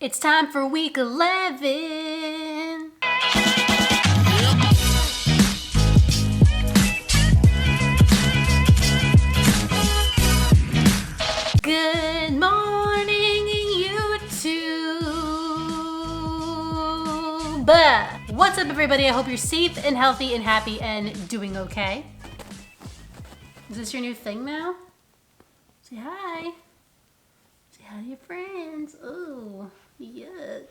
It's time for week 11. Good morning, YouTube. What's up, everybody? I hope you're safe and healthy and happy and doing okay. Is this your new thing now? Say hi. Say hi to your friends. Ooh, yuck.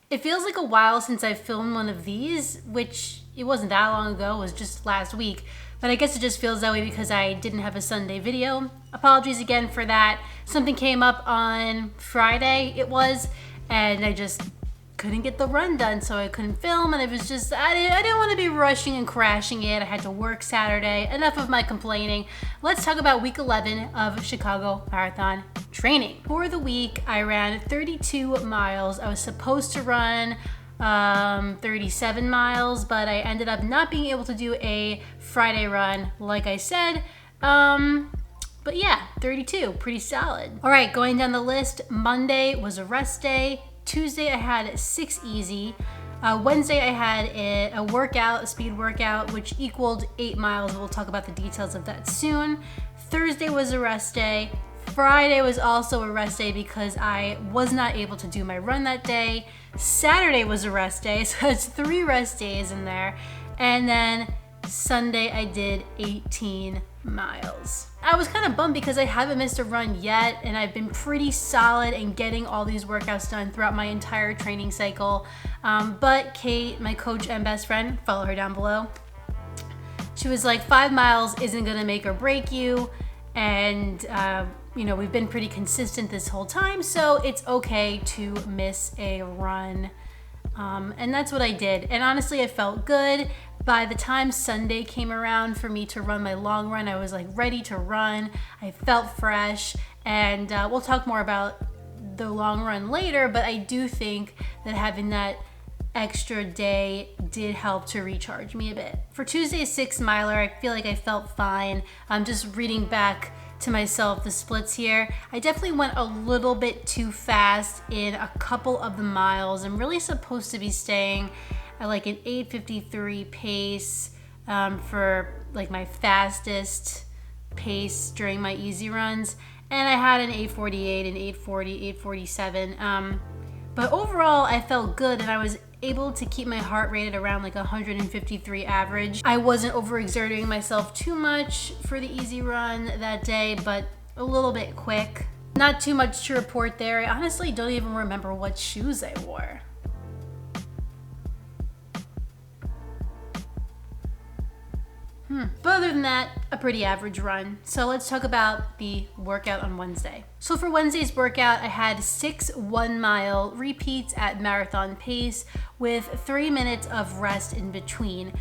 It feels like a while since I filmed one of these, which it wasn't that long ago, it was just last week. But I guess it just feels that way because I didn't have a Sunday video. Apologies again for that. Something came up on Friday, and I just couldn't get the run done, so I couldn't film, and it was just, I didn't want to be rushing and crashing it. I had to work Saturday. Enough of my complaining. Let's talk about week 11 of Chicago Marathon training. For the week, I ran 32 miles. I was supposed to run 37 miles, but I ended up not being able to do a Friday run, like I said. But yeah, 32, pretty solid. All right, going down the list, Monday was a rest day. Tuesday, I had 6 easy. Wednesday, I had a workout, a speed workout, which equaled 8 miles. We'll talk about the details of that soon. Thursday was a rest day. Friday was also a rest day because I was not able to do my run that day. Saturday was a rest day, so it's 3 rest days in there. And then Sunday, I did 18 miles. I was kind of bummed because I haven't missed a run yet, and I've been pretty solid in getting all these workouts done throughout my entire training cycle. But Kate, my coach and best friend, follow her down below, she was like, 5 miles isn't gonna make or break you, and you know, we've been pretty consistent this whole time, so it's okay to miss a run. And that's what I did, and honestly, I felt good. By the time Sunday came around for me to run my long run, I was like ready to run. I felt fresh, and we'll talk more about the long run later, but I do think that having that extra day did help to recharge me a bit. For Tuesday's 6 miler, I feel like I felt fine. I'm just reading back to myself the splits here. I definitely went a little bit too fast in a couple of the miles. I'm really supposed to be staying at like an 8:53 pace for like my fastest pace during my easy runs, and I had an 8:48, an 8:40, 8:47. But overall, I felt good, and I was able to keep my heart rate at around like 153 average. I wasn't overexerting myself too much for the easy run that day, but a little bit quick. Not too much to report there. I honestly don't even remember what shoes I wore. But other than that, a pretty average run. So let's talk about the workout on Wednesday. So for Wednesday's workout, I had 6 1-mile repeats at marathon pace with 3 minutes of rest in between,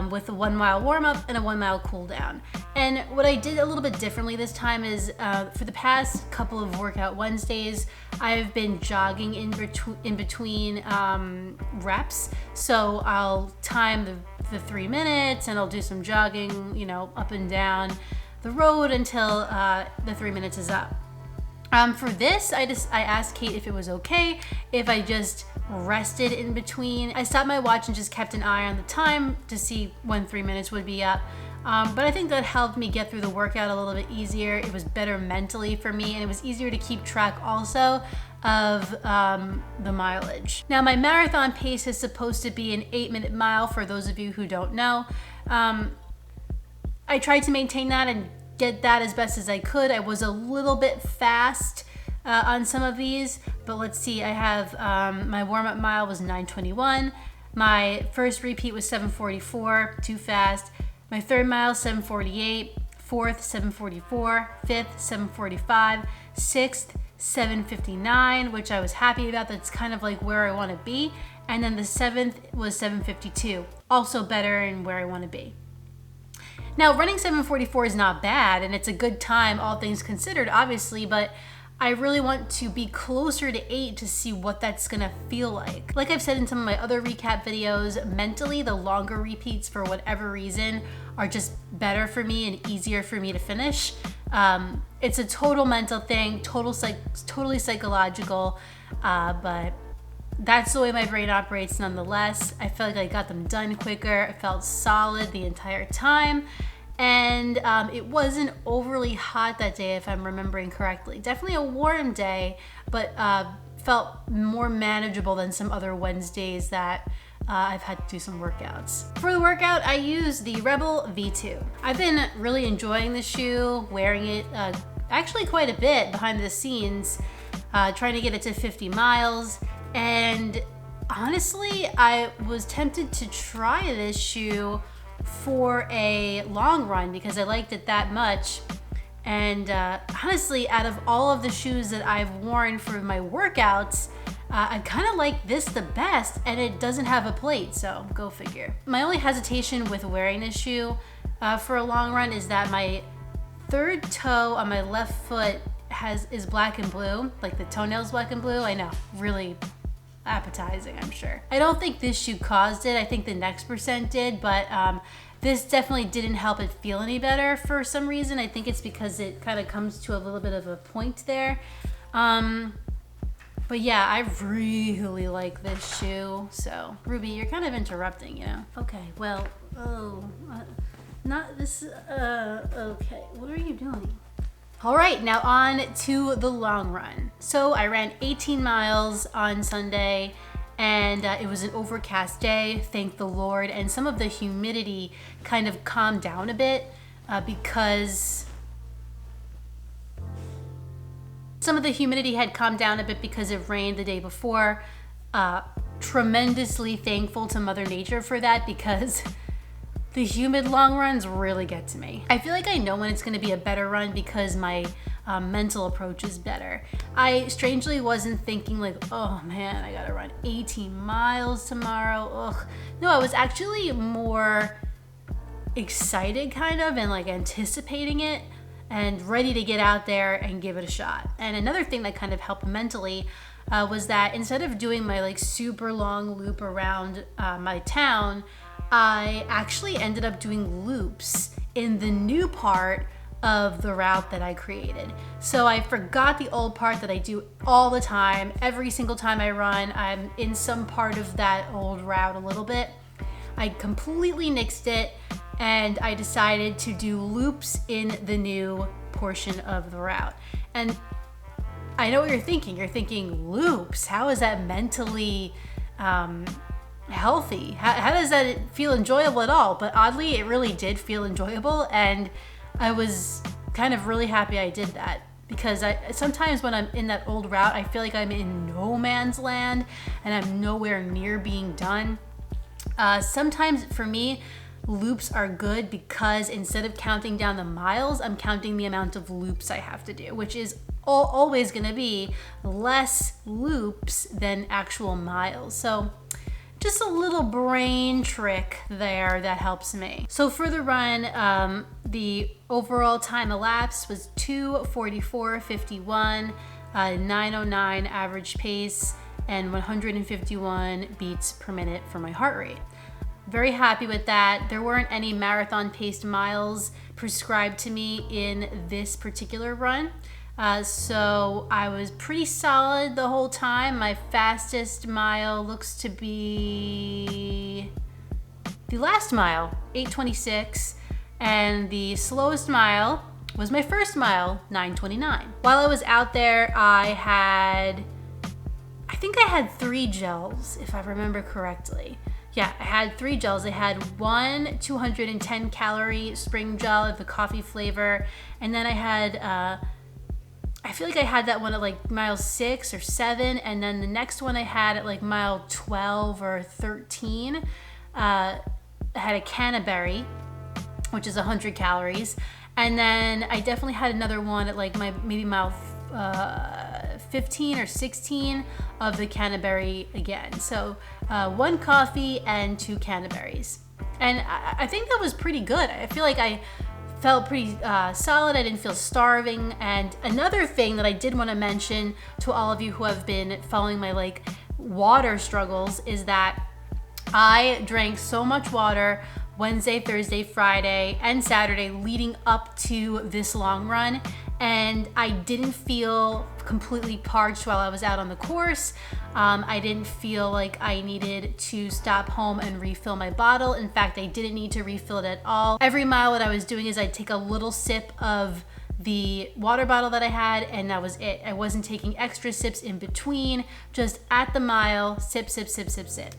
with a 1-mile warm-up and a 1-mile cool down. And what I did a little bit differently this time is for the past couple of workout Wednesdays, I've been jogging in between reps. So I'll time the 3 minutes, and I'll do some jogging, you know, up and down the road until the 3 minutes is up. For this, I asked Kate if it was okay if I just rested in between. I stopped my watch and just kept an eye on the time to see when 3 minutes would be up. But I think that helped me get through the workout a little bit easier. It was better mentally for me, and it was easier to keep track also of the mileage. Now, my marathon pace is supposed to be an 8-minute mile for those of you who don't know. I tried to maintain that and get that as best as I could. I was a little bit fast on some of these, but let's see. I have my warm-up mile was 9:21. My first repeat was 7:44, too fast. My third mile, 7:48. Fourth, 7:44. Fifth, 7:45. Sixth, 7:59, which I was happy about. That's kind of like where I want to be. And then the 7th was 7:52, also better and where I want to be. Now, running 7:44 is not bad, and it's a good time, all things considered, obviously, but I really want to be closer to 8 to see what that's gonna feel like. Like I've said in some of my other recap videos, mentally the longer repeats for whatever reason are just better for me and easier for me to finish. It's a total mental thing, totally psychological, but that's the way my brain operates nonetheless. I felt like I got them done quicker. I felt solid the entire time. And it wasn't overly hot that day, if I'm remembering correctly. Definitely a warm day, but felt more manageable than some other Wednesdays that I've had to do some workouts. For the workout, I used the Rebel V2. I've been really enjoying the shoe, wearing it actually quite a bit behind the scenes, trying to get it to 50 miles. And honestly, I was tempted to try this shoe for a long run because I liked it that much. And honestly, out of all of the shoes that I've worn for my workouts, I kind of like this the best, and it doesn't have a plate, so go figure. My only hesitation with wearing this shoe for a long run is that my third toe on my left foot is black and blue, like the toenail's black and blue. I know, really appetizing, I'm sure. I don't think this shoe caused it. I think the next percent did, but this definitely didn't help it feel any better for some reason. I think it's because it kind of comes to a little bit of a point there. But yeah, I really like this shoe. So Ruby, you're kind of interrupting, you know? Okay, well, not this, okay, what are you doing? All right, now on to the long run. So I ran 18 miles on Sunday, and it was an overcast day, thank the Lord, and some of the humidity kind of calmed down a bit because it rained the day before. Tremendously thankful to Mother Nature for that because the humid long runs really get to me. I feel like I know when it's gonna be a better run because my mental approach is better. I strangely wasn't thinking like, oh man, I gotta run 18 miles tomorrow, ugh. No, I was actually more excited kind of and like anticipating it and ready to get out there and give it a shot. And another thing that kind of helped mentally was that instead of doing my like super long loop around my town, I actually ended up doing loops in the new part of the route that I created. So I forgot the old part that I do all the time. Every single time I run, I'm in some part of that old route a little bit. I completely nixed it, and I decided to do loops in the new portion of the route. And I know what you're thinking. You're thinking, loops? How is that mentally healthy? How does that feel enjoyable at all? But oddly, it really did feel enjoyable, and I was kind of really happy I did that because sometimes when I'm in that old route, I feel like I'm in no man's land and I'm nowhere near being done. Sometimes for me, loops are good because instead of counting down the miles, I'm counting the amount of loops I have to do, which is always gonna be less loops than actual miles. So just a little brain trick there that helps me. So for the run, the overall time elapsed was 2:44:51, 9:09 average pace, and 151 beats per minute for my heart rate. Very happy with that. There weren't any marathon paced miles prescribed to me in this particular run. So I was pretty solid the whole time. My fastest mile looks to be the last mile, 8:26, and the slowest mile was my first mile, 9:29. While I was out there, I think I had 3 gels, if I remember correctly. Yeah, I had 3 gels. I had one 210 calorie spring gel of the coffee flavor, and then I had I feel like I had that one at like mile 6 or 7, and then the next one I had at like mile 12 or 13. I had a canterbury, which is 100 calories, and then I definitely had another one at like maybe mile 15 or 16 of the canterbury again. So 1 coffee and 2 canterburies, and I think that was pretty good. I feel like I felt pretty solid. I didn't feel starving. And another thing that I did want to mention to all of you who have been following my like water struggles is that I drank so much water Wednesday, Thursday, Friday, and Saturday leading up to this long run. And I didn't feel completely parched while I was out on the course. I didn't feel like I needed to stop home and refill my bottle. In fact, I didn't need to refill it at all. Every mile, what I was doing is I'd take a little sip of the water bottle that I had, and that was it. I wasn't taking extra sips in between, just at the mile, sip, sip, sip, sip, sip.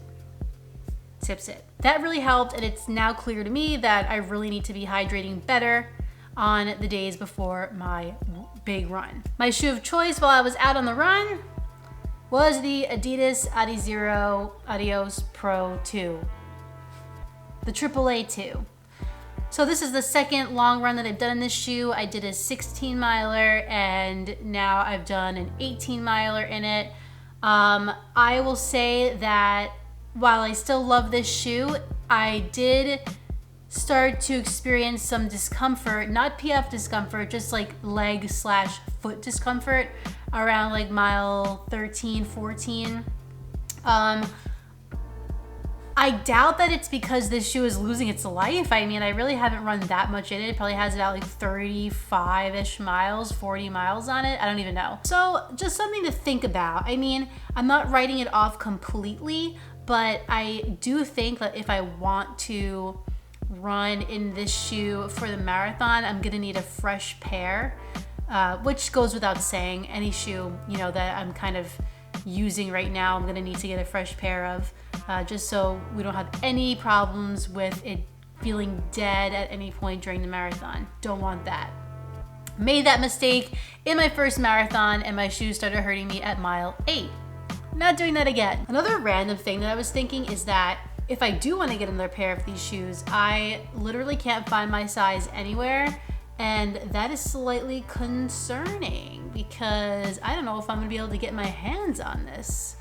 Sip, sip. That really helped, and it's now clear to me that I really need to be hydrating better on the days before my big run. My shoe of choice while I was out on the run was the Adidas Adizero Adios Pro 2, the AAA 2. So this is the second long run that I've done in this shoe. I did a 16 miler and now I've done an 18 miler in it. I will say that while I still love this shoe, I did start to experience some discomfort, not PF discomfort, just like leg/foot discomfort around like mile 13, 14. I doubt that it's because this shoe is losing its life. I mean, I really haven't run that much in it. It probably has about like 35-ish miles, 40 miles on it. I don't even know. So just something to think about. I mean, I'm not writing it off completely, but I do think that if I want to run in this shoe for the marathon, I'm gonna need a fresh pair, which goes without saying. Any shoe, you know, that I'm kind of using right now, I'm gonna need to get a fresh pair of, just so we don't have any problems with it feeling dead at any point during the marathon. Don't want that. Made that mistake in my first marathon and my shoes started hurting me at mile 8. Not doing that again. Another random thing that I was thinking is that if I do want to get another pair of these shoes, I literally can't find my size anywhere, and that is slightly concerning because I don't know if I'm gonna be able to get my hands on this.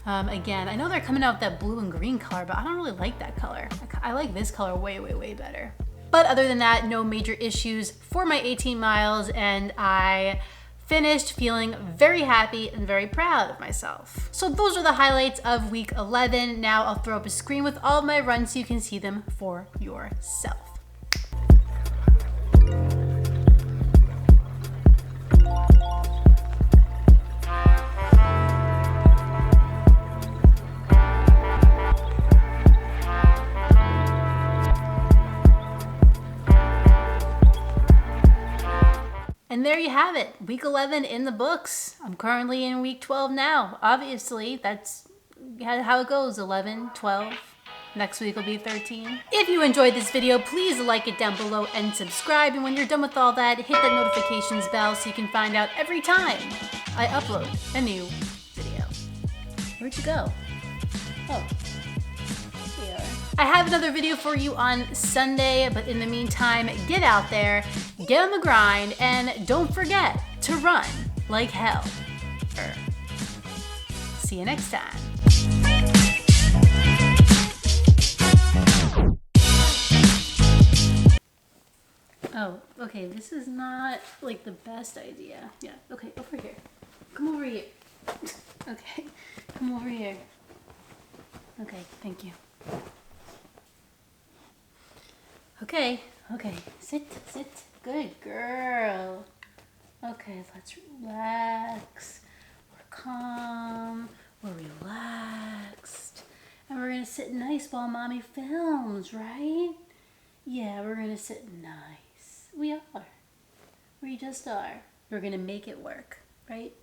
Again, I know they're coming out with that blue and green color, but I don't really like that color. I like this color way, way, way better. But other than that, no major issues for my 18 miles, and I finished feeling very happy and very proud of myself. So those are the highlights of week 11. Now I'll throw up a screen with all of my runs so you can see them for yourself. And there you have it, week 11 in the books. I'm currently in week 12 now. Obviously, that's how it goes, 11, 12. Next week will be 13. If you enjoyed this video, please like it down below and subscribe. And when you're done with all that, hit that notifications bell so you can find out every time I upload a new video. Where'd you go? Oh. I have another video for you on Sunday, but in the meantime, get out there, get on the grind, and don't forget to run like hell. See you next time. Oh, okay, this is not like the best idea. Yeah, okay, over here. Come over here. Okay, come over here. Okay, thank you. Okay, sit, good girl. Okay, let's relax. We're calm, we're relaxed. And we're gonna sit nice while mommy films, right? Yeah, we're gonna sit nice. We are. We just are. We're gonna make it work, right?